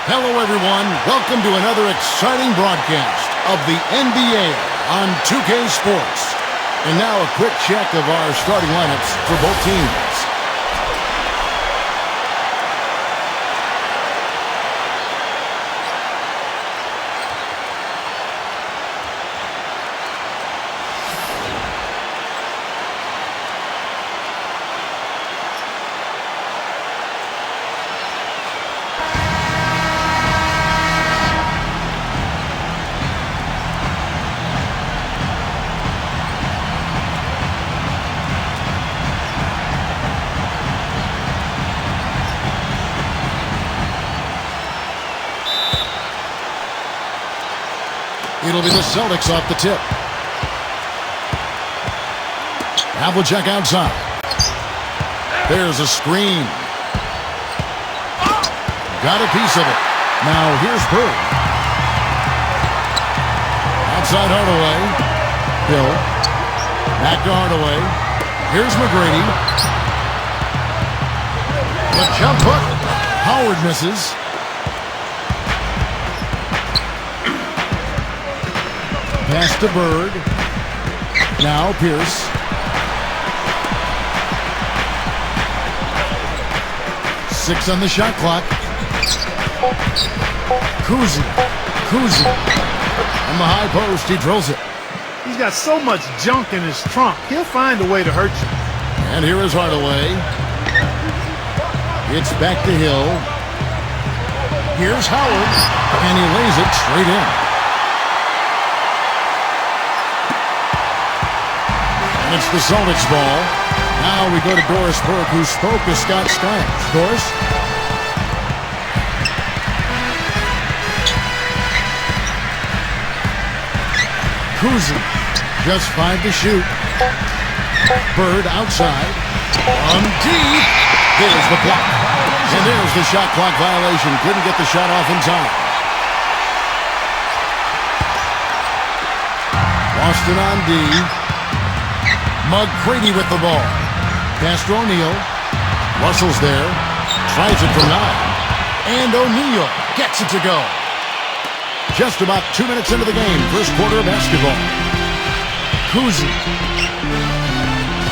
Hello, everyone. Welcome to another exciting broadcast of the NBA on 2K Sports. And now a quick check of our starting lineups for both teams. It'll be the Celtics off the tip. Havlicek outside. There's a screen. Got a piece of it. Now here's Bird. Outside Hardaway. Hill. Back to Hardaway. Here's McGrady. The jump hook. Howard misses. Pass to Bird. Now Pierce. Six on the shot clock. Kuzi. On the high post, he drills it. He's got so much junk in his trunk. He'll find a way to hurt you. And here is Hardaway. It's back to Hill. Here's Howard. And he lays it straight in. And it's the Celtics ball. Now we go to Doris Burke, who spoke to Scott Skiles. Doris? Kuzi, just 5 to shoot. Bird outside. On deep. There's the block. And there's the shot clock violation. Couldn't get the shot off in time. Boston on D. McGrady with the ball. Pass to O'Neal. Russell's there. Tries it from 9. And O'Neal gets it to go. Just about 2 minutes into the game. First quarter of basketball. Kuzi.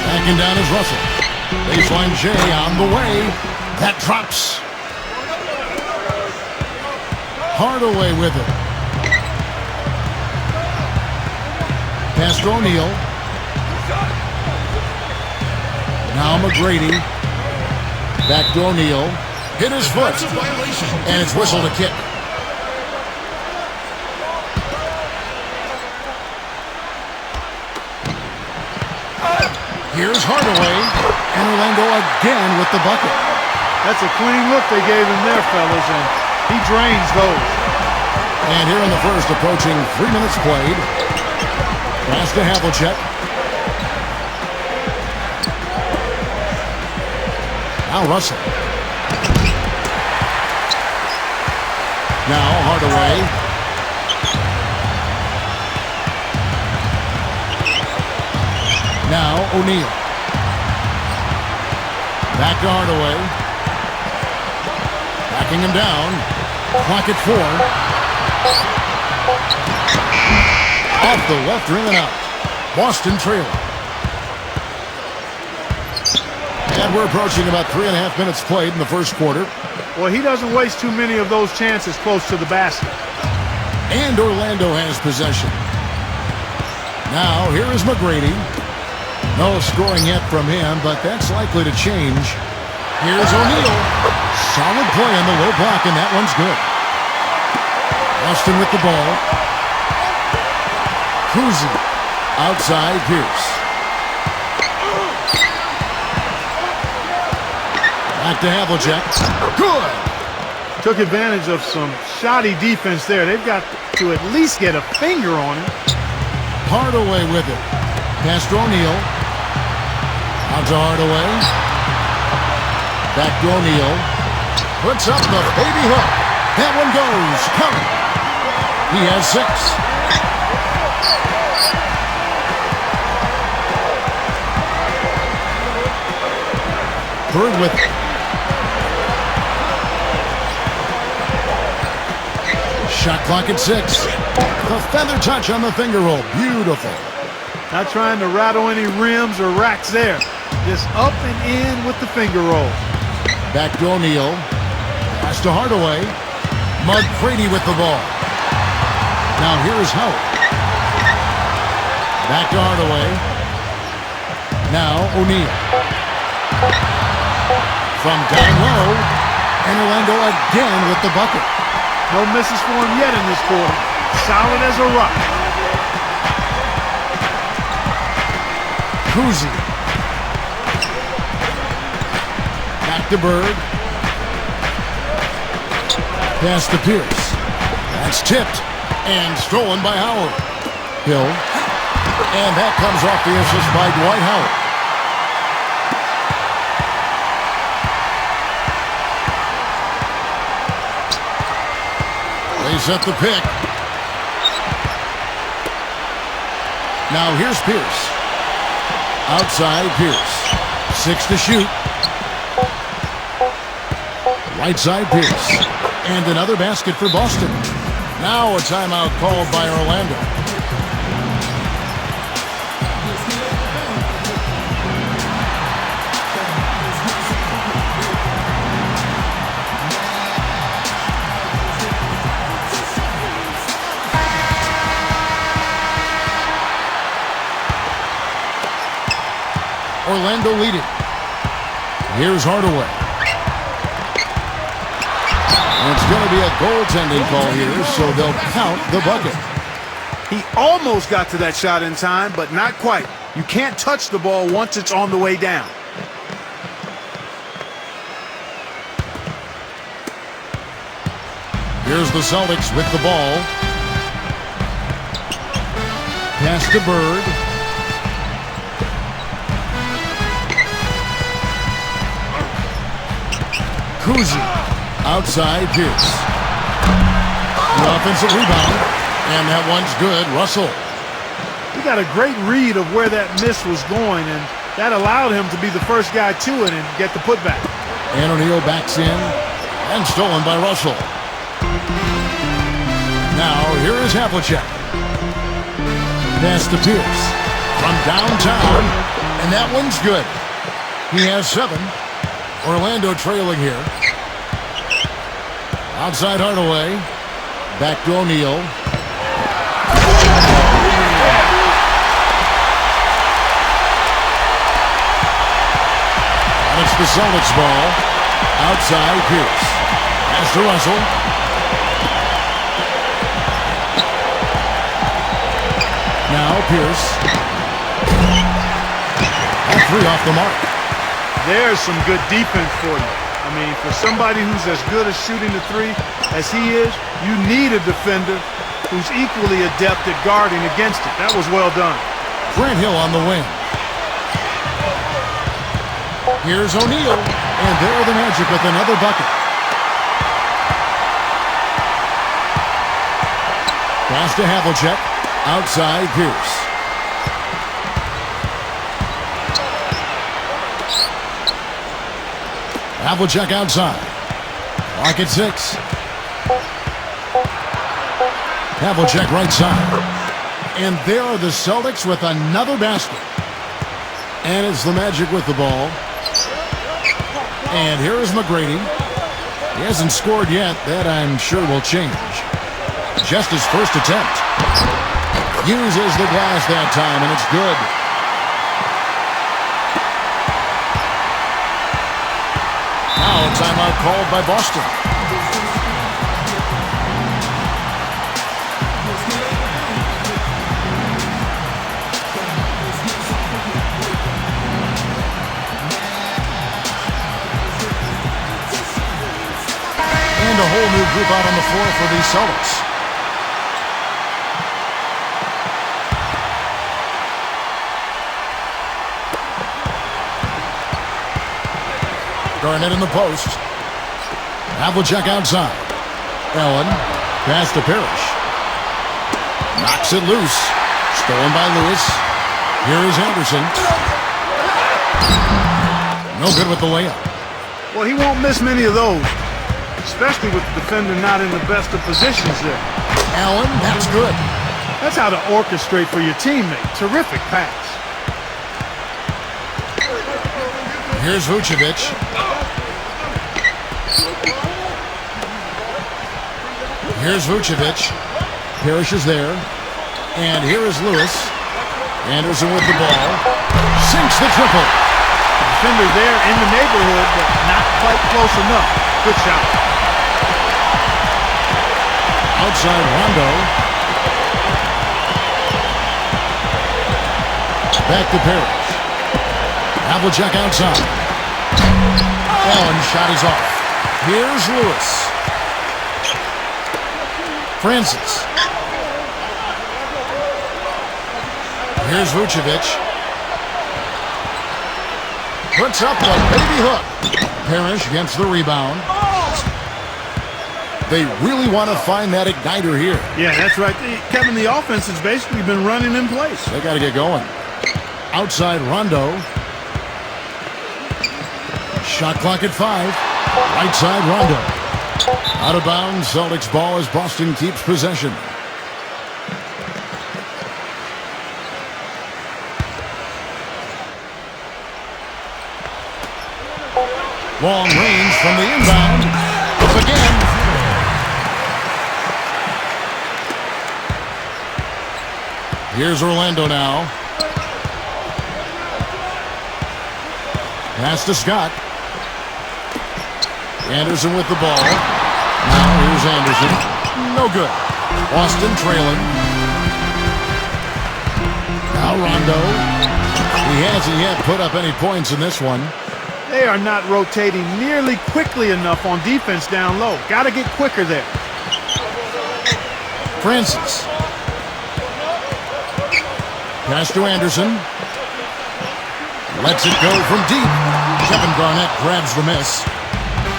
Backing down is Russell. Baseline J on the way. That drops. Hardaway with it. Pass to O'Neal. Now McGrady. Back to O'Neal. Hit his foot. And it's whistled a kick. Here's Hardaway. And Orlando again with the bucket. That's a clean look they gave him there, fellas, and he drains those. And here in the first, approaching 3 minutes played. Pass to Havlicek. Now Russell. Now Hardaway. Now O'Neal. Back to Hardaway. Backing him down. Clock at 4. Off the left rim and out. Boston trailing. And we're approaching about 3.5 minutes played in the first quarter. Well, he doesn't waste too many of those chances close to the basket. And Orlando has possession. Now, here is McGrady. No scoring yet from him, but that's likely to change. Here's O'Neal. Solid play on the low block, and that one's good. Austin with the ball. Kuzi. Outside Pierce. Back to Havlicek. Good. Took advantage of some shoddy defense there. They've got to at least get a finger on him. Hardaway with it. Pass to O'Neal. Out to Hardaway. Back to O'Neal. Puts up the baby hook. That one goes. Covered. He has 6. Bird with it. Shot clock at 6. The feather touch on the finger roll. Beautiful. Not trying to rattle any rims or racks there. Just up and in with the finger roll. Back to O'Neal. Pass to Hardaway. McGrady with the ball. Now here's Howard. Back to Hardaway. Now O'Neal. From down low. And Orlando again with the bucket. No misses for him yet in this quarter. Solid as a rock. Kuzi. Back to Bird. Pass to Pierce. That's tipped and stolen by Howard. Hill. And that comes off the assist by Dwight Howard. They set the pick. Now here's Pierce. Outside Pierce. 6 to shoot. Right side Pierce. And another basket for Boston. Now a timeout called by Orlando. Orlando leading. Here's Hardaway. It's going to be a goaltending call here, so they'll count the bucket. He almost got to that shot in time, but not quite. You can't touch the ball once it's on the way down. Here's the Celtics with the ball. Pass to Bird. Kuzi. Outside Pierce. The offensive rebound. And that one's good. Russell. He got a great read of where that miss was going, and that allowed him to be the first guy to it and get the putback. And O'Neal backs in. And stolen by Russell. Now here is Havlicek. Pass to Pierce. From downtown. And that one's good. He has 7. Orlando trailing here. Outside Hardaway. Back to O'Neal. And it's the Celtics ball. Outside Pierce. Pass to Russell. Now Pierce. And 3 off the mark. There's some good defense for you. I mean, for somebody who's as good at shooting the 3 as he is, you need a defender who's equally adept at guarding against it. That was well done. Grant Hill on the wing. Here's O'Neal, and there the Magic with another bucket. Pass to Havlicek. Outside Pierce. Havlicek outside. Clock at 6. Havlicek right side. And there are the Celtics with another basket. And it's the Magic with the ball. And here is McGrady. He hasn't scored yet. That I'm sure will change. Just his first attempt. Uses the glass that time, and it's good. Now a timeout called by Boston. And a whole new group out on the floor for the Celtics. Garnett in the post. Havlicek outside. Allen. Pass to Parrish. Knocks it loose. Stolen by Lewis. Here is Anderson. No good with the layup. Well, he won't miss many of those. especially with the defender not in the best of positions there. Allen, that's good. That's how to orchestrate for your teammate. Terrific pass. Here's Vucevic. Here's Vucevic. Parrish is there. And here is Lewis. Anderson with the ball. Sinks the triple. Defender there in the neighborhood, but not quite close enough. Good shot. Outside Rondo. Back to Parrish. Havlicek outside. Allen shot is off. Here's Lewis. Francis. Here's Vucevic. Puts up the baby hook. Parrish gets the rebound. They really want to find that igniter here. Yeah, that's right. Kevin, the offense has basically been running in place. They got to get going. Outside Rondo. Shot clock at 5. Right side Rondo. Out of bounds. Celtics ball as Boston keeps possession. Long range from the inbound. Up again. Here's Orlando now. Pass to Scott. Anderson with the ball. Now here's Anderson. No good. Boston trailing. Now Rondo. He hasn't yet put up any points in this one. They are not rotating nearly quickly enough on defense down low. Got to get quicker there. Francis. Pass to Anderson. Lets it go from deep. Kevin Garnett grabs the miss.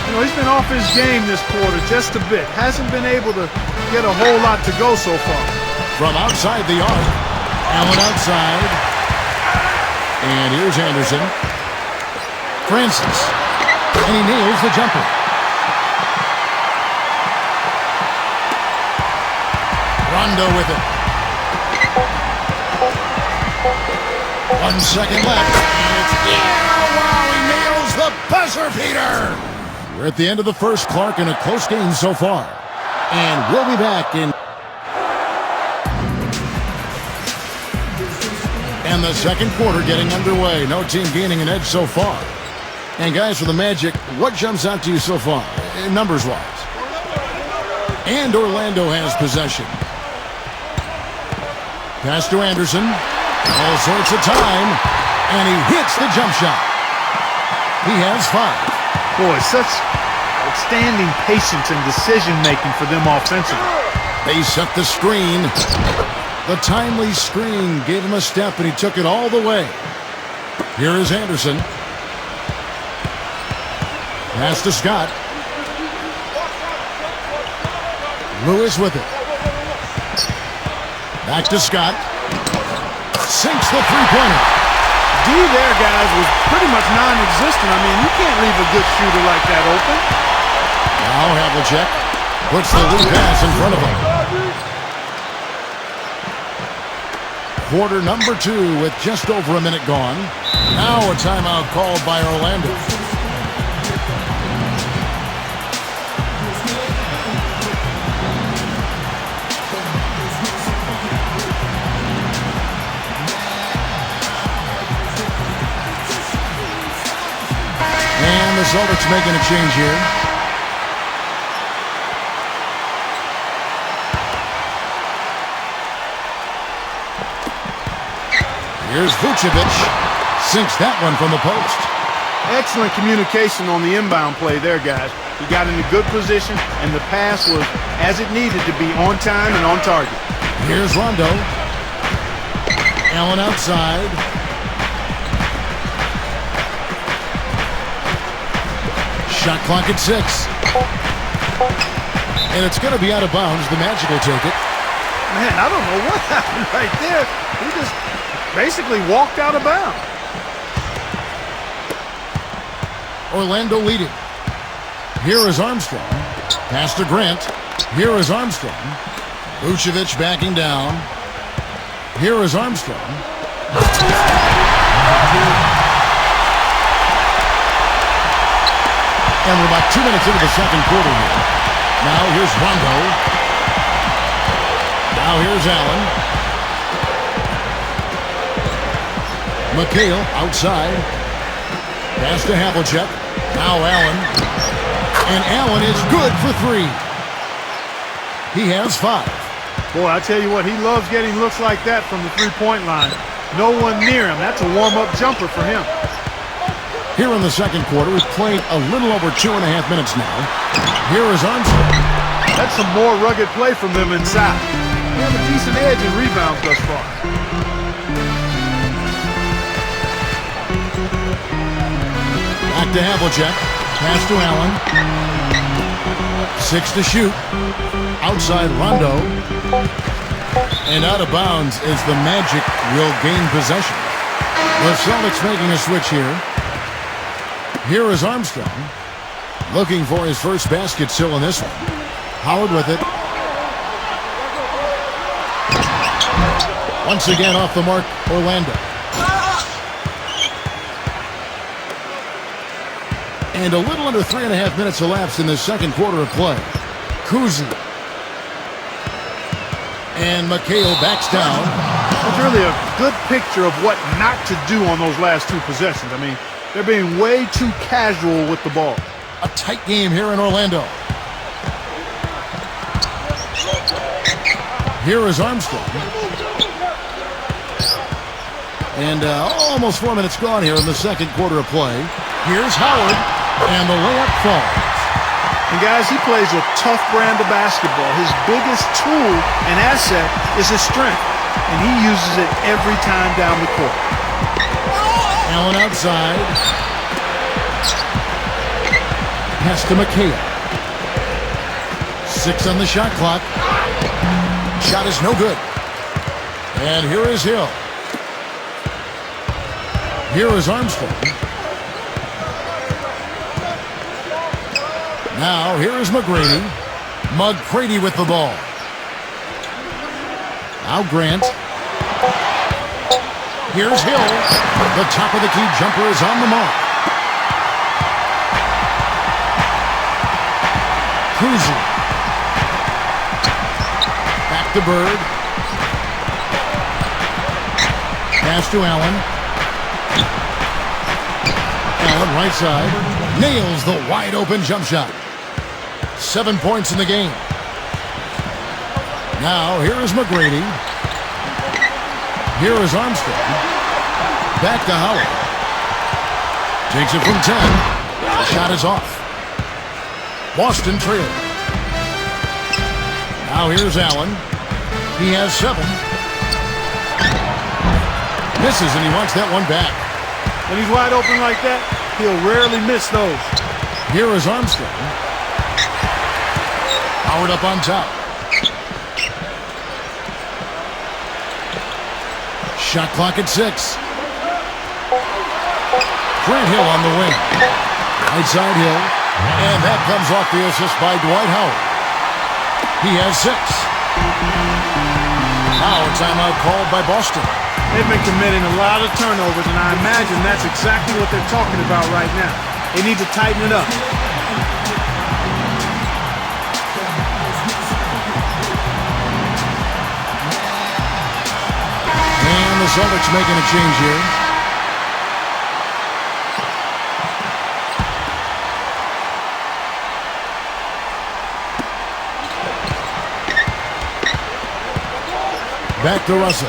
You know, he's been off his game this quarter just a bit. Hasn't been able to get a whole lot to go so far. From outside the arc. Allen outside. And here's Anderson. Francis. And he nails the jumper. Rondo with it. 1 second left. And it's wow, he nails the buzzer beater. We're at the end of the first, Clark, in a close game so far. And we'll be back in. And the second quarter getting underway. No team gaining an edge so far. And guys, for the Magic, what jumps out to you so far, numbers-wise? And Orlando has possession. Pass to Anderson. All sorts of time. And he hits the jump shot. He has 5. Boy, such outstanding patience and decision-making for them offensively. They set the screen. The timely screen gave him a step, and he took it all the way. Here is Anderson. Pass to Scott. Lewis with it. Back to Scott. Sinks the three-pointer. D there, guys, was pretty much non-existent. I mean, you can't leave a good shooter like that open. Now Havlicek puts the lead pass in front of him. Quarter number 2 with just over a minute gone. Now a timeout called by Orlando. And the Celtics making a change here. Here's Vucevic. Sinks that one from the post. Excellent communication on the inbound play there, guys. He got in a good position, and the pass was as it needed to be, on time and on target. Here's Rondo. Allen outside. Shot clock at 6. And it's going to be out of bounds. The Magic will take it. Man, I don't know what happened right there. He just basically walked out of bounds. Orlando leading. Here is Armstrong. Pass to Grant. Here is Armstrong. Vucevic backing down. Here is Armstrong. And we're about 2 minutes into the second quarter here. Now here's Rondo. Now here's Allen. McHale outside. Pass to Havlicek. Now Allen. And Allen is good for three. He has 5. Boy, I tell you what, he loves getting looks like that from the three-point line. No one near him. That's a warm-up jumper for him. Here in the second quarter, we've played a little over 2.5 minutes now. Here is Armstrong. That's some more rugged play from them inside. They have a decent edge in rebounds thus far. Back to Havlicek. Pass to Allen. 6 to shoot. Outside Rondo. And out of bounds is the Magic will gain possession. The Celtics making a switch here. Here is Armstrong. Looking for his first basket still in this one. Howard with it. Once again off the mark, Orlando. And a little under 3.5 minutes elapsed in the second quarter of play. Kuzi. And McHale backs down. That's really a good picture of what not to do on those last 2 possessions. I mean, they're being way too casual with the ball. A tight game here in Orlando. Here is Armstrong. And almost 4 minutes gone here in the second quarter of play. Here's Howard. And the layup falls. And guys, he plays a tough brand of basketball. His biggest tool and asset is his strength. And he uses it every time down the court. Allen outside. Pass to McHale. 6 on the shot clock. Shot is no good. And here is Hill. Here is Armstrong. Now, here is McGrady. McGrady with the ball. Now Grant. Here's Hill. The top of the key jumper is on the mark. Kuzi. Back to Bird. Pass to Allen. Allen right side. Nails the wide open jump shot. 7 points in the game. Now, here is McGrady. Here is Armstrong. Back to Howard. Takes it from 10. The shot is off. Boston trail. Now here's Allen. He has 7. Misses, and he wants that one back. When he's wide open like that, he'll rarely miss those. Here is Armstrong. Howard up on top. Shot clock at 6. Grant Hill on the wing. Right side Hill. And that comes off the assist by Dwight Howard. He has 6. Now a timeout called by Boston. They've been committing a lot of turnovers, and I imagine that's exactly what they're talking about right now. They need to tighten it up. And the Celtics making a change here. Back to Russell.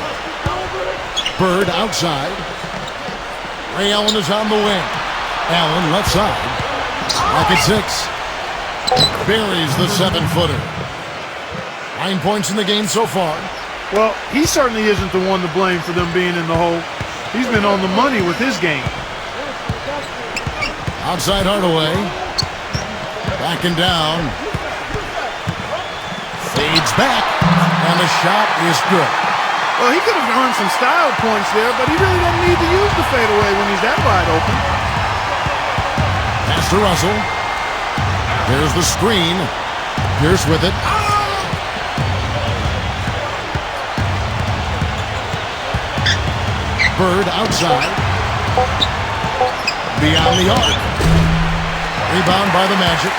Bird outside. Ray Allen is on the wing. Allen left side. Back at 6. Buries the 7-footer. 9 points in the game so far. Well, he certainly isn't the one to blame for them being in the hole. He's been on the money with his game. Outside Hardaway. Backing down. Fades back. And the shot is good. Well, he could have earned some style points there, but he really doesn't need to use the fadeaway when he's that wide open. Pass to Russell. There's the screen. Pierce with it. Bird outside. Beyond the arc. Rebound by the Magic.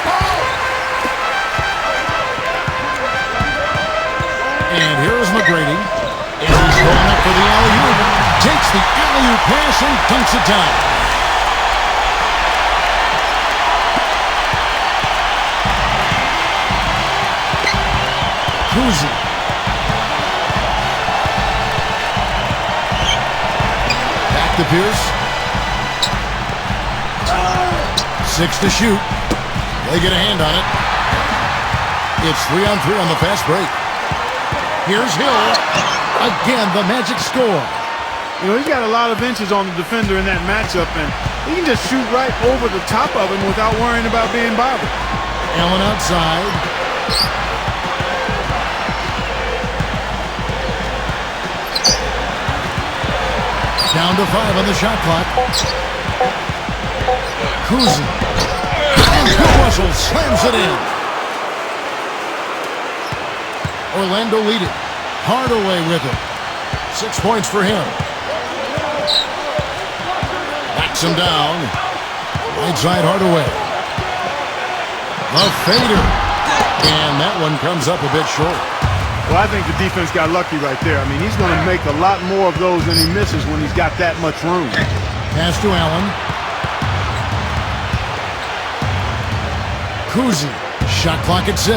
And here is McGrady. And he's going up for the alley-oop. Takes the alley-oop pass and dunks it down. Kuzi. Back to Pierce. 6 to shoot. They get a hand on it. It's 3-on-3 on the fast break. Here's Hill. Again, the Magic score. You know, he's got a lot of inches on the defender in that matchup, and he can just shoot right over the top of him without worrying about being bothered. Allen outside. Down to 5 on the shot clock. Kuzi. And Bill Russell slams it in. Orlando leading. Hardaway with it. 6 points for him. Backs him down. Right side Hardaway. The fader. And that one comes up a bit short. Well, I think the defense got lucky right there. I mean, he's going to make a lot more of those than he misses when he's got that much room. Pass to Allen. Kuzi. Shot clock at 6.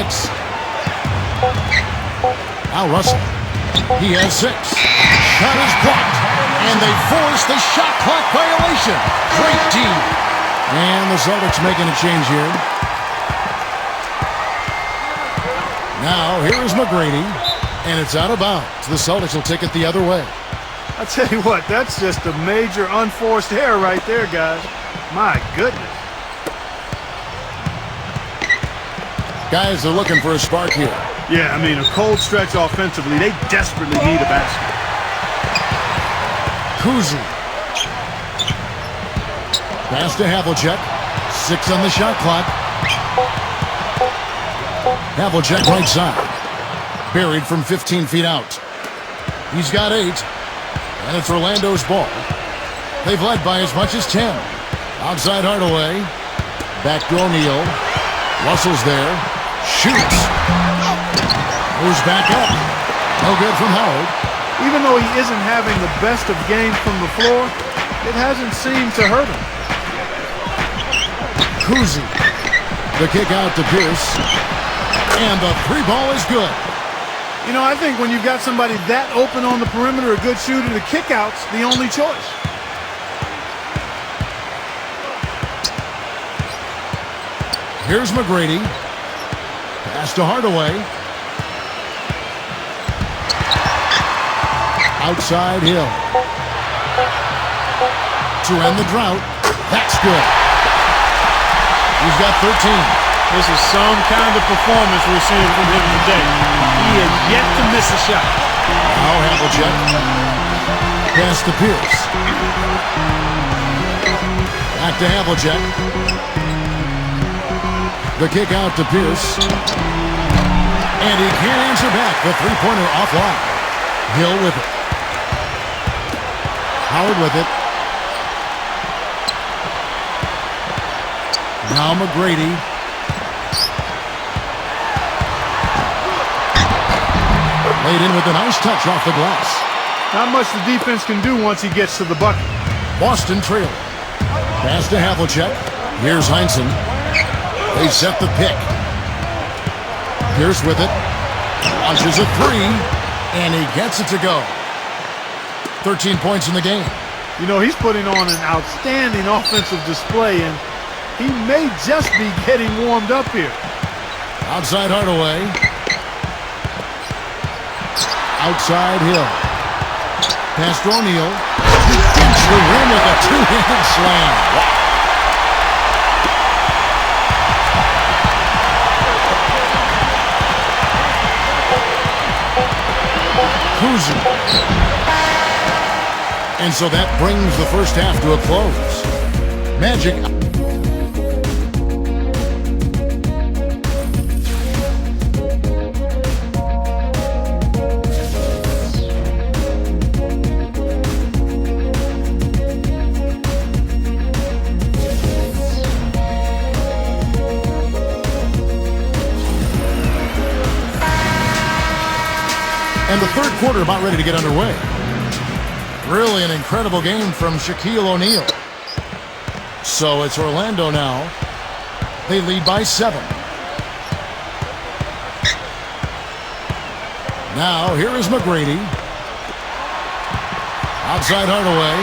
Now Russell. He has 6. Shot is blocked. And they force the shot clock violation. Great team. And the Celtics making a change here. Now, here is McGrady. And it's out of bounds. The Celtics will take it the other way. I tell you what, that's just a major unforced error right there, guys. My goodness. Guys are looking for a spark here. Yeah, I mean, a cold stretch offensively. They desperately need a basket. Kuzi. Pass to Havlicek. 6 on the shot clock. Havlicek right side. Buried from 15 feet out. He's got 8. And it's Orlando's ball. They've led by as much as 10. Outside Hardaway. Back to O'Neal. Russell's there. Shoots. Moves back up. No good from Howard. Even though he isn't having the best of games from the floor, it hasn't seemed to hurt him. Kuzi. The kick out to Pierce. And the 3 ball is good. You know, I think when you've got somebody that open on the perimeter, a good shooter, the kick-out's the only choice. Here's McGrady. Pass to Hardaway. Outside Hill. To end the drought. That's good. He's got 13. This is some kind of performance we're seeing from him today. He has yet to miss a shot. Now Havlicek. Pass to Pierce. Back to Havlicek. The kick out to Pierce. And he can't answer back. The three-pointer offline. Hill with it. Howard with it. Now McGrady. Laid in with a nice touch off the glass. Not much the defense can do once he gets to the bucket. Boston trailing. Pass to Havlicek. Here's Heinsohn. They set the pick. Pierce with it. Launches a 3. And he gets it to go. 13 points in the game. You know, he's putting on an outstanding offensive display, and he may just be getting warmed up here. Outside Hardaway. Outside Hill. Pass to O'Neal. He digs the rim with a two-handed slam. Wow. Kuzi. And so that brings the first half to a close. Magic. And the third quarter about ready to get underway. Really an incredible game from Shaquille O'Neal. So it's Orlando now. They lead by 7. Now here is McGrady. Outside Hardaway.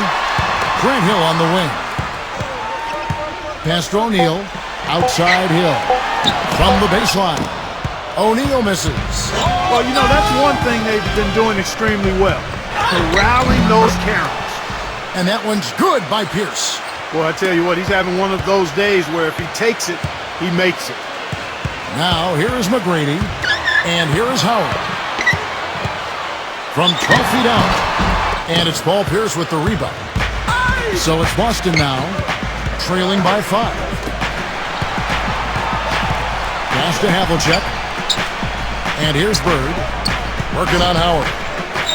Grant Hill on the wing. Pass to O'Neal. Outside Hill. From the baseline. O'Neal misses. Well, you know, that's one thing they've been doing extremely well. Corralling those Karens. And that one's good by Pierce. Well, I tell you what, he's having one of those days where if he takes it, he makes it. Now, here is McGrady. And here is Howard. From 12 feet out. And it's Paul Pierce with the rebound. So it's Boston now, trailing by 5. Pass to Havlicek. And here's Bird. Working on Howard.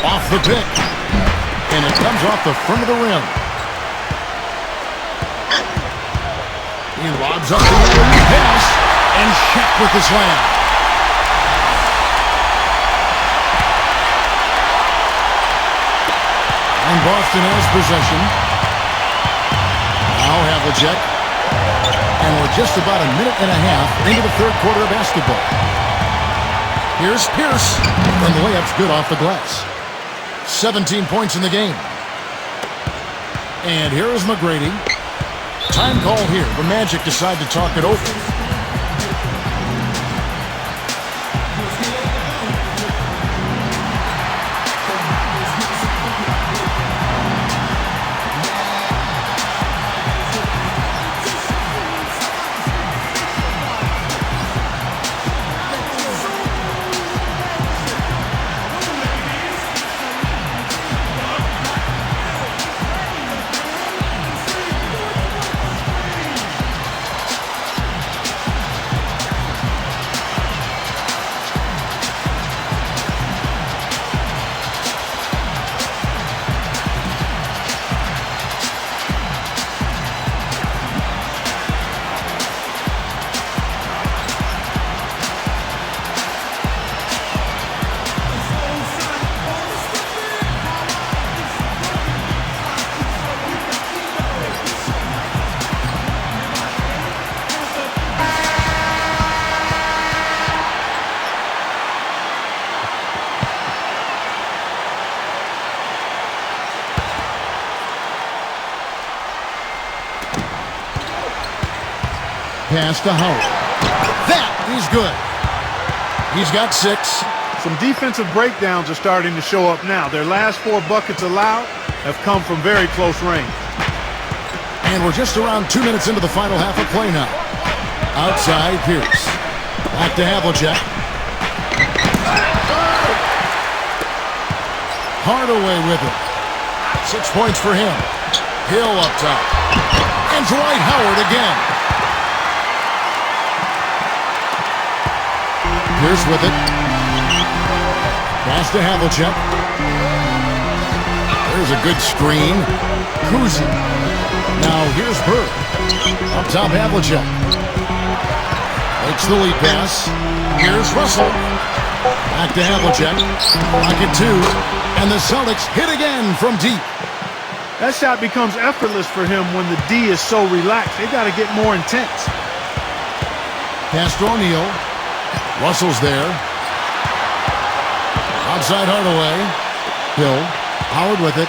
Off the pick. And it comes off the front of the rim. He lobs up the early pass. And Shaq with the slam. And Boston has possession. Now Havlicek. And we're just about a minute and a half into the third quarter of basketball. Here's Pierce. And the layup's good off the glass. 17 points in the game. And here is McGrady. Time call here. The Magic decide to talk it over. Pass to Howard. That is good. He's got 6. Some defensive breakdowns are starting to show up now. Their last 4 buckets allowed have come from very close range. And we're just around 2 minutes into the final half of play now. Outside Pierce. Back to Havlicek. Hardaway with it. 6 points for him. Hill up top. And Dwight Howard again. Pierce with it. Pass to Havlicek. There's a good screen. Kuzi. Now here's Bird. Up top Havlicek. Makes the lead pass. Here's Russell. Back to Havlicek. Pocket 2. And the Celtics hit again from deep. That shot becomes effortless for him when the D is so relaxed. They got to get more intense. Pass to O'Neal. Russell's there. Outside Hardaway. Hill. Howard with it.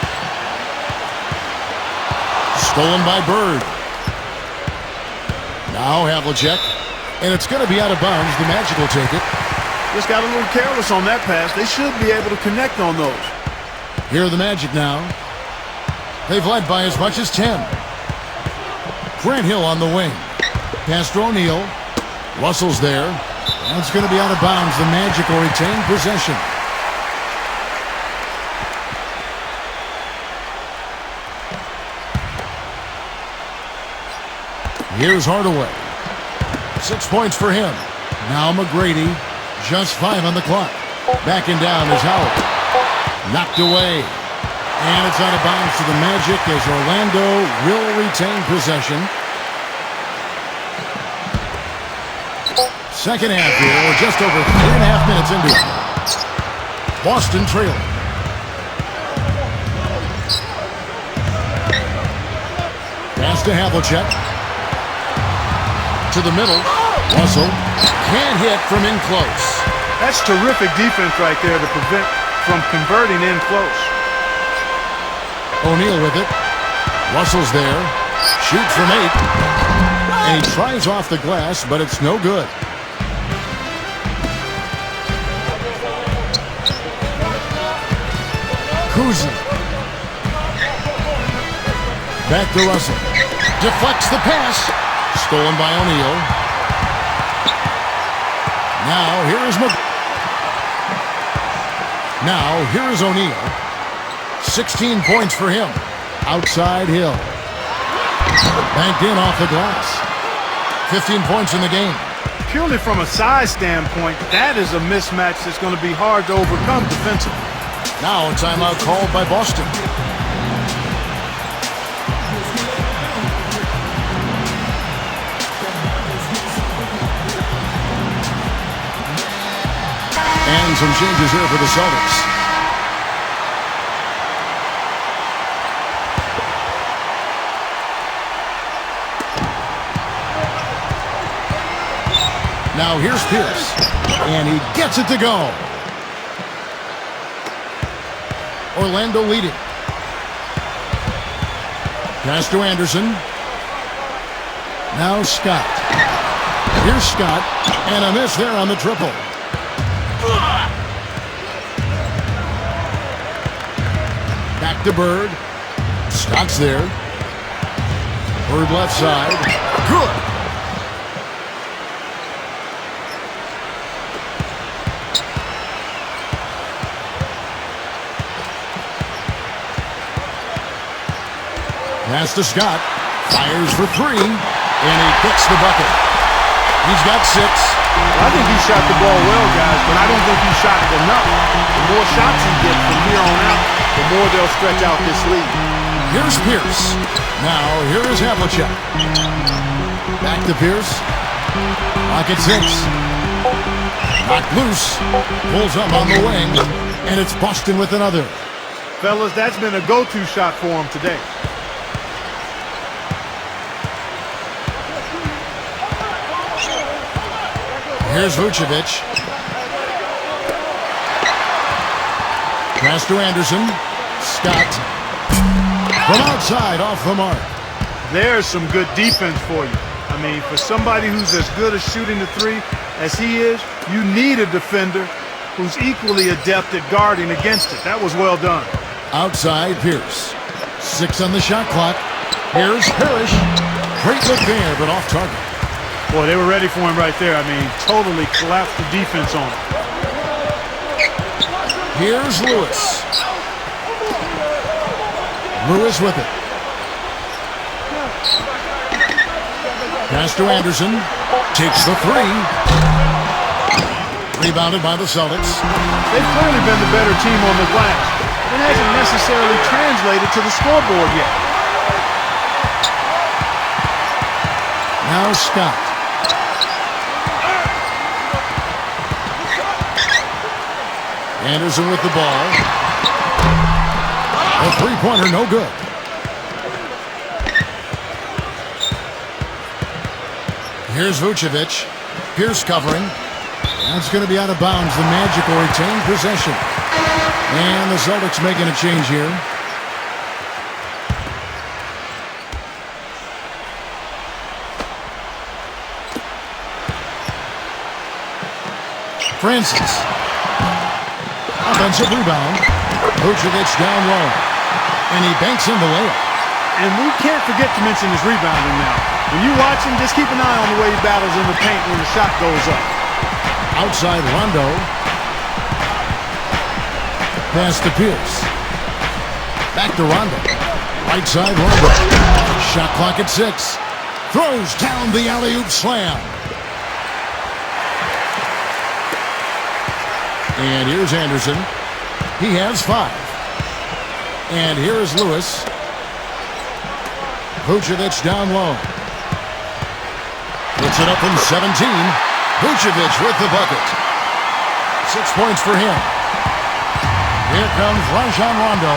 Stolen by Bird. Now Havlicek. And it's going to be out of bounds. The Magic will take it. Just got a little careless on that pass. They should be able to connect on those. Here are the Magic now. They've led by as much as 10. Grant Hill on the wing. Pass to O'Neal. Russell's there. That's going to be out of bounds. The Magic will retain possession. Here's Hardaway. 6 points for him. Now McGrady. Just 5 on the clock. Backing down is Howard. Knocked away. And it's out of bounds to the Magic as Orlando will retain possession. Second half here. We're just over 3.5 minutes into it. Boston trailing. Pass to Havlicek. To the middle. Russell can't hit from in close. That's terrific defense right there to prevent from converting in close. O'Neal with it. Russell's there. Shoots from 8. And he tries off the glass, but it's no good. Kuzi. Back to Russell. Deflects the pass. Stolen by O'Neal. Now here is O'Neal. 16 points for him. Outside Hill. Banked in off the glass. 15 points in the game. Purely from a size standpoint, that is a mismatch that's going to be hard to overcome defensively. Now a timeout called by Boston. And some changes here for the Celtics. Now here's Pierce. And he gets it to go. Orlando leading. Pass to Anderson. Now Scott. Here's Scott. And a miss there on the triple. Back to Bird. Scott's there. Bird left side. Good. Pass to Scott. Fires for 3. And he gets the bucket. He's got 6. Well, I think he shot the ball well, guys, but I don't think he shot it enough. The more shots he gets from here on out, the more they'll stretch out this lead. Here's Pierce. Now, here is Havlicek. Back to Pierce. Pocket 6. Knocked loose. Pulls up on the wing. And it's Boston with another. Fellas, that's been a go-to shot for him today. Here's Vucevic. Pass to Anderson. Scott. From outside, off the mark. There's some good defense for you. I mean, for somebody who's as good at shooting the 3 as he is, you need a defender who's equally adept at guarding against it. That was well done. Outside, Pierce. 6 on the shot clock. Here's Parrish. Great look there, but off target. Boy, they were ready for him right there. I mean, totally collapsed the defense on him. Here's Lewis. Lewis with it. Pass to Anderson. Takes the 3. Rebounded by the Celtics. They've clearly been the better team on the glass. It hasn't necessarily translated to the scoreboard yet. Now Scott. Anderson with the ball. A three-pointer, no good. Here's Vucevic. Pierce covering. That's going to be out of bounds. The Magic will retain possession. And the Celtics making a change here. Francis. Offensive rebound. Vucevic down low. And he banks in the layup. And we can't forget to mention his rebounding now. When you watch him, just keep an eye on the way he battles in the paint when the shot goes up. Outside Rondo. Pass to Pierce. Back to Rondo. Right side Rondo. Shot clock at 6. Throws down the alley-oop slam. And here's Anderson. He has 5. And here is Lewis. Vucevic down low. Puts it up from 17. Vucevic with the bucket. 6 points for him. Here comes Rajon Rondo.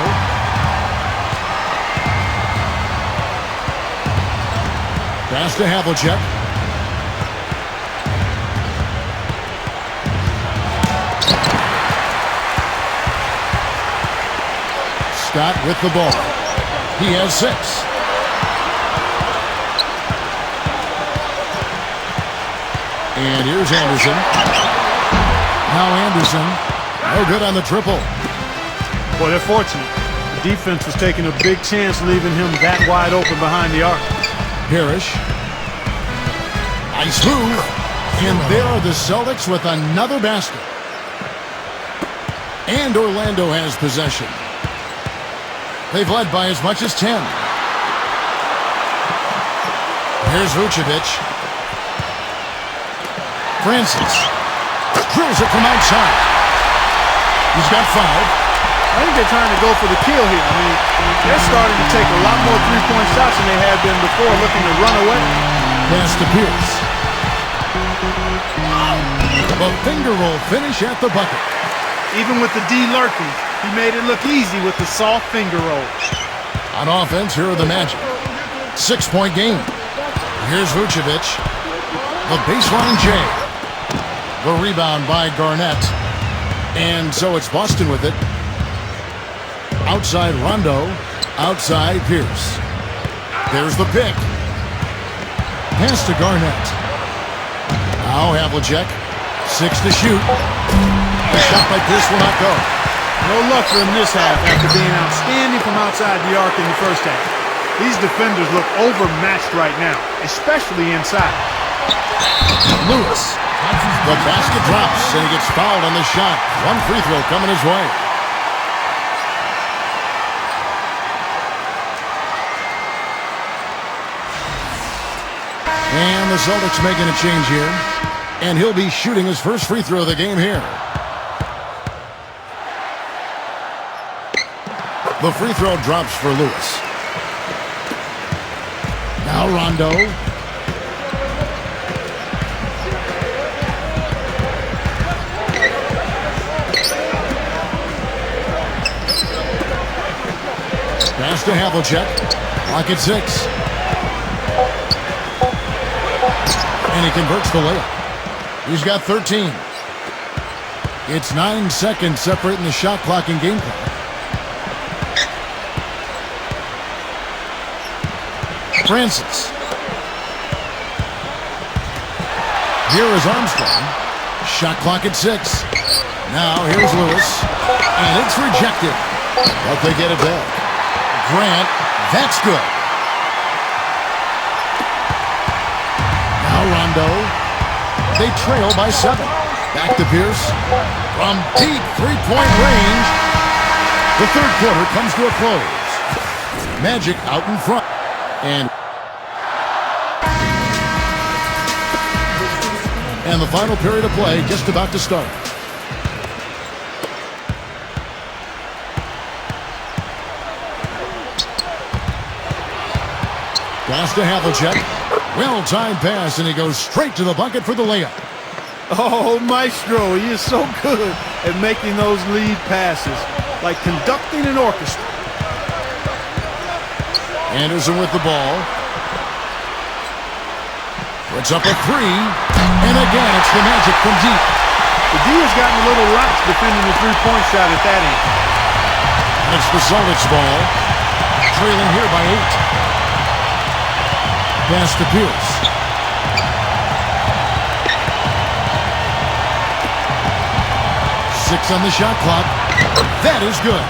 Pass to Havlicek. Scott with the ball. He has 6. And here's Anderson. Now Anderson. No good on the triple. Boy, they're fortunate. The defense was taking a big chance leaving him that wide open behind the arc. Parrish. Nice move. And there are the Celtics with another basket. And Orlando has possession. They've led by as much as 10. Here's Vucevic. Francis drills it from outside. He's got 5. I think they're trying to go for the kill here. I mean, they're starting to take a lot more three-point shots than they had been before, looking to run away. Pass to Pierce. A finger roll finish at the bucket. Even with the D lurking, he made it look easy with the soft finger roll. On offense, here are the Magic. 6-point game. Here's Vucevic. The baseline J. The rebound by Garnett. And so it's Boston with it. Outside Rondo. Outside Pierce. There's the pick. Pass to Garnett. Now Havlicek. 6 to shoot. A shot by Pierce will not go. No luck for him this half after being outstanding from outside the arc in the first half. These defenders look overmatched right now, especially inside. Lewis. The basket drops, and he gets fouled on the shot. One free throw coming his way. And the Celtics making a change here. And he'll be shooting his first free throw of the game here. The free throw drops for Lewis. Now Rondo. Pass to Havlicek. Clock at 6. And he converts the layup. He's got 13. It's 9 seconds separating the shot clock and game clock. Francis. Here is Armstrong. Shot clock at 6. Now here's Lewis. And it's rejected. But they get it back. Grant. That's good. Now Rondo. They trail by 7. Back to Pierce. From deep three-point range. The third quarter comes to a close. Magic out in front. And the final period of play just about to start. Pass to Havlicek. Well-timed pass, and he goes straight to the bucket for the layup. Oh, Maestro, he is so good at making those lead passes, like conducting an orchestra. Anderson with the ball. Puts up a 3. And again, it's the Magic from deep. The D has gotten a little lax defending the three-point shot at that end. And it's the Celtics ball. Trailing here by 8. Pass to Pierce. Six on the shot clock. That is good.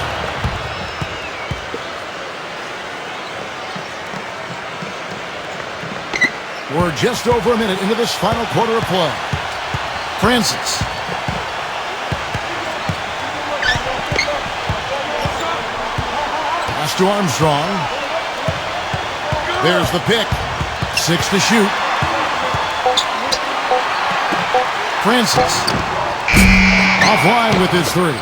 We're just over a minute into this final quarter of play. Francis. Pass to Armstrong. There's the pick. 6 to shoot. Francis. Offline with his 3.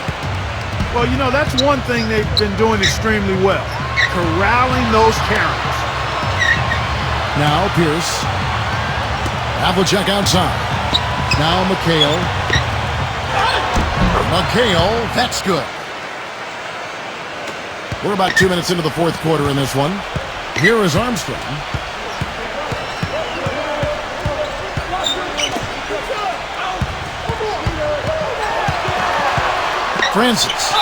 Well, you know, that's one thing they've been doing extremely well. Corralling those Karens. Now Pierce. Havlicek outside. Now McHale. McHale, that's good. We're about 2 minutes into the fourth quarter in this one. Here is Armstrong. Francis.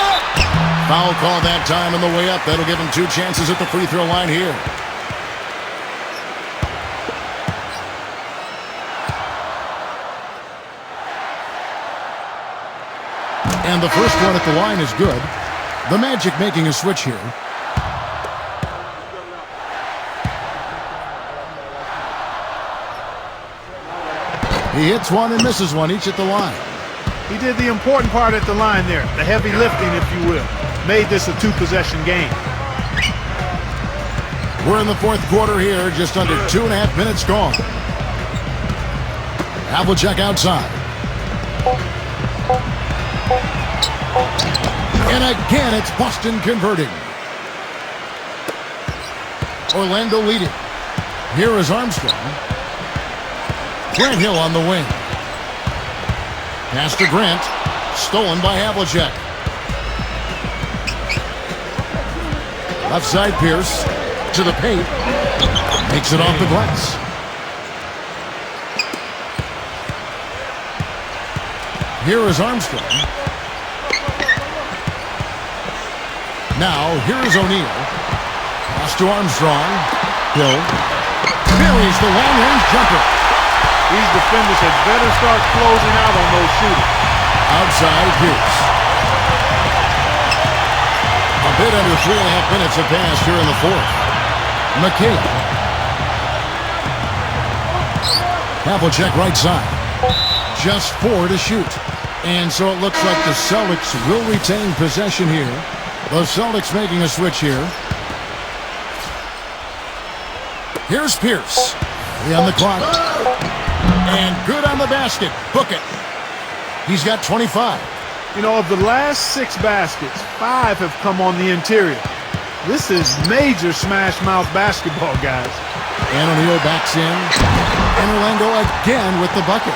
Foul call that time on the way up. That'll give him 2 chances at the free throw line here. And the first one at the line is good. The Magic making a switch here. He hits one and misses one, each at the line. He did the important part at the line there, the heavy lifting, if you will. Made this a 2-possession game. We're in the fourth quarter here, just under 2.5 minutes gone. Havlicek outside. And again, it's Boston converting. Orlando leading. Here is Armstrong. Grant Hill on the wing. Pass to Grant. Stolen by Havlicek. Left side Pierce. To the paint. Makes it off the glass. Here is Armstrong. Now, here is O'Neal. Pass to Armstrong. Hill. Buries the long-range jumper. These defenders had better start closing out on those shooters. Outside Pierce. A bit under 3.5 minutes have passed here in the fourth. McKay. Havlicek right side. Just 4 to shoot. And so it looks like the Celtics will retain possession here. The Celtics making a switch here. Here's Pierce. 3 on the clock. And good on the basket. Book it. He's got 25. You know, of the last 6 baskets, 5 have come on the interior. This is major smash-mouth basketball, guys. And O'Neal backs in. And Orlando again with the bucket.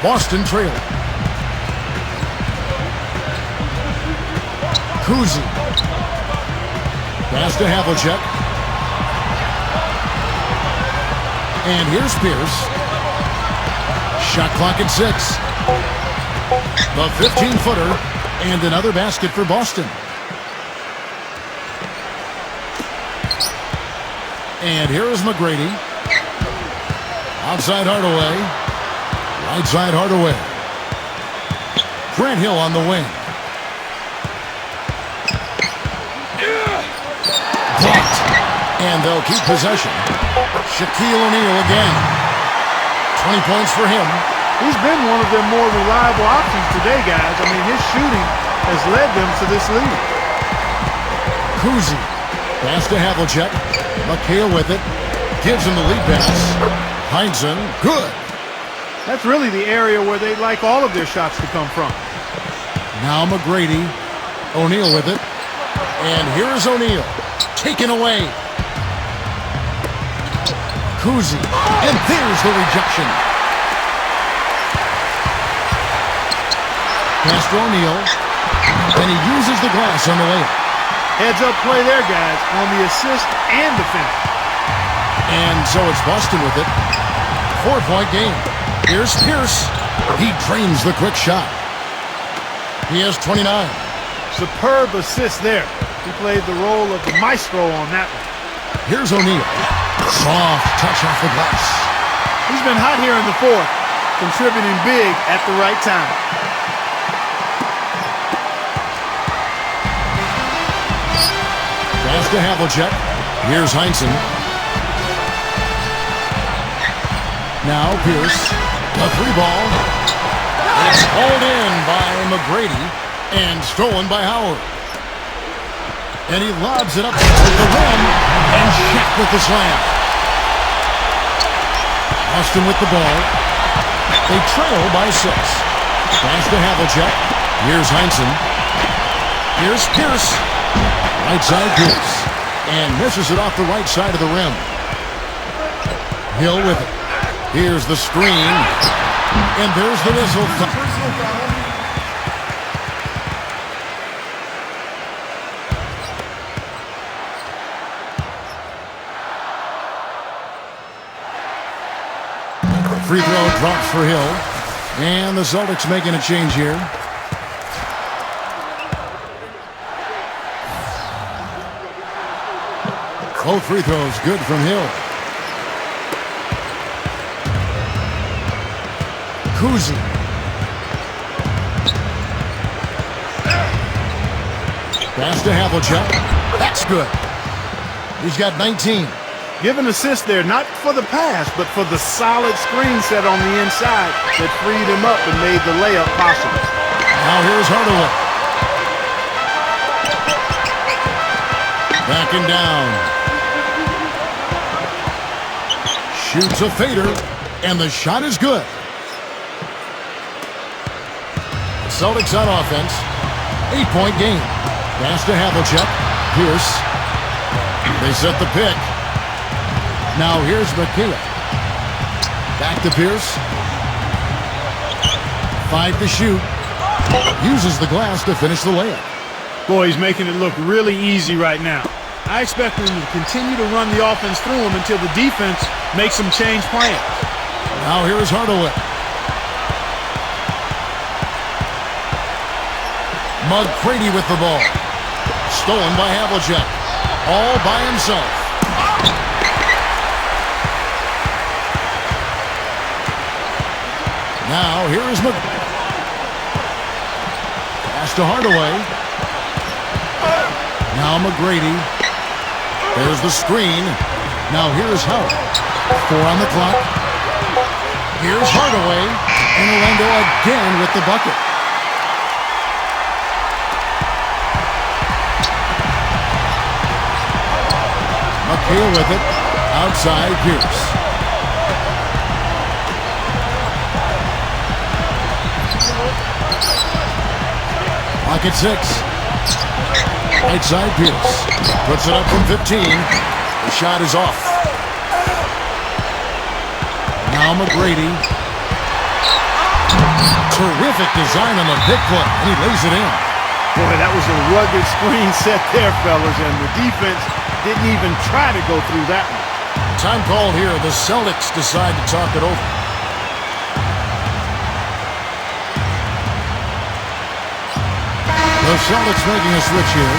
Boston trailing. Kuzi. Pass to Havlicek. And here's Pierce. Shot clock at 6. The 15-footer. And another basket for Boston. And here is McGrady. Outside Hardaway. Right side Hardaway. Grant Hill on the wing. Blocked. And they'll keep possession. Shaquille O'Neal again. 20 points for him. He's been one of their more reliable options today, guys. I mean, his shooting has led them to this lead. Kuzi. Pass to Havlicek. McHale with it. Gives him the lead pass. Heinsohn. Good. That's really the area where they like all of their shots to come from. Now McGrady. O'Neal with it. And here's O'Neal. Taken away. Kuzi. And there's the rejection. Pass to O'Neal. And he uses the glass on the layup. Heads-up play there, guys, on the assist and the finish. And so it's Boston with it. 4-point game. Here's Pierce. He drains the quick shot. He has 29. Superb assist there. He played the role of the maestro on that one. Here's O'Neal. Soft touch off the glass. He's been hot here in the fourth, contributing big at the right time. Pass to Havlicek. Here's Heinsohn. Now Pierce. The 3 ball. It's hauled in by McGrady and stolen by Howard. And he lobs it up to the rim. And Shaq with the slam. Boston with the ball. They trail by 6. Pass to Havlicek. Here's Heinsohn. Here's Pierce. Right side Pierce. And misses it off the right side of the rim. Hill with it. Here's the screen. And there's the whistle. free throw drops for Hill. And the Celtics making a change here. Both free throws good from Hill. Kuzi. Pass to Havlicek. That's good. He's got 19. Give an assist there, not for the pass, but for the solid screen set on the inside that freed him up and made the layup possible. Now here's Hardaway. Backing down. Shoots a fader, and the shot is good. Celtics on offense. 8-point game. Pass to Havlicek. Pierce. They set the pick. Now here's McKayla. Back to Pierce. 5 to shoot. Uses the glass to finish the layup. Boy, he's making it look really easy right now. I expect him to continue to run the offense through him until the defense makes him change plans. Now here is Hardaway. McCready with the ball. Stolen by Havlicek. All by himself. Now here is pass to Hardaway. Now McGrady. There's the screen. Now here's Howard. 4 on the clock. Here's Hardaway. And Orlando again with the bucket. McHale with it. Outside Pierce. Clock at 6. Right side Pierce. Puts it up from 15. The shot is off. Now McGrady. Terrific design on the big play. And he lays it in. Boy, that was a rugged screen set there, fellas, and the defense didn't even try to go through that one. Time call here. The Celtics decide to talk it over. The Celtics making a switch here.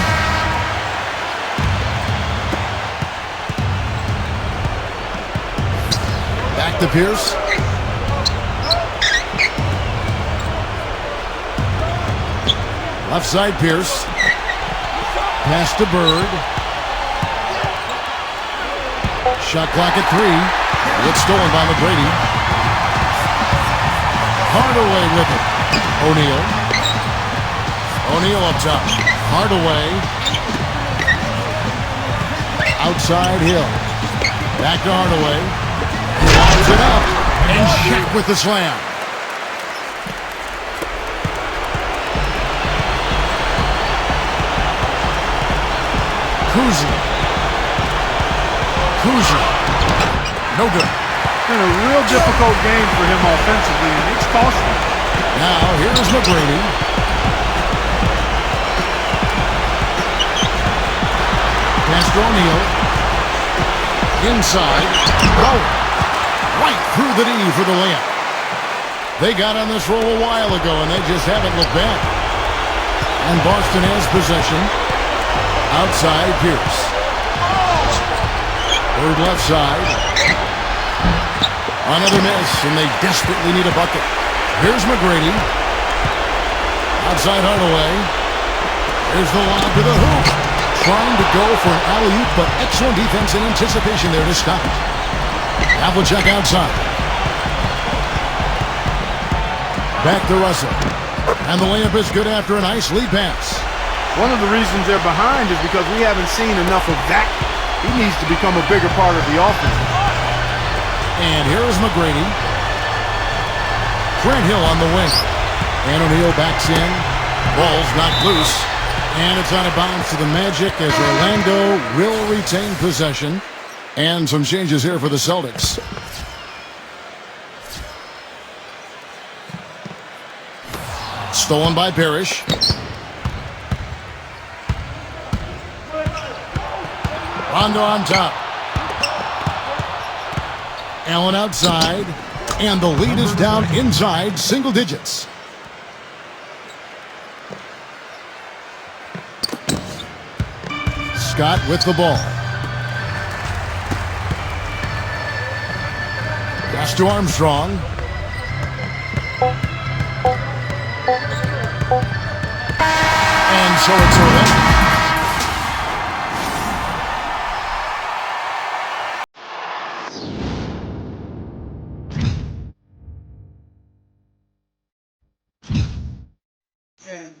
Back to Pierce. Left side Pierce. Pass to Bird. Shot clock at 3. It's stolen by McGrady. Hardaway with it. O'Neal. O'Neal up top. Hardaway. Outside Hill. Back to Hardaway. He lines it up. And Shaq with the slam. Kuzi. No good. Been a real difficult game for him offensively, and it's costly. Now, here's McGrady. Pass to O'Neal. Inside. Oh! Right through the knee for the layup. They got on this roll a while ago, and they just haven't looked back. And Boston has possession. Outside Pierce. Third left side. Another miss, and they desperately need a bucket. Here's McGrady. Outside Hardaway. Here's the lob to the hoop. Trying to go for an alley-oop, but excellent defense and anticipation there to stop it. Havlicek outside. Back to Russell. And the layup is good after a nice lead pass. One of the reasons they're behind is because we haven't seen enough of that. He needs to become a bigger part of the offense. And here is McGrady. Grant Hill on the wing. And O'Neal backs in. Ball's knocked loose. And it's out of bounds to the Magic as Orlando will retain possession. And some changes here for the Celtics. Stolen by Parrish. Rondo on top. Allen outside. And the lead is down inside single digits. Scott with the ball. Pass to Armstrong. And so it's a win. And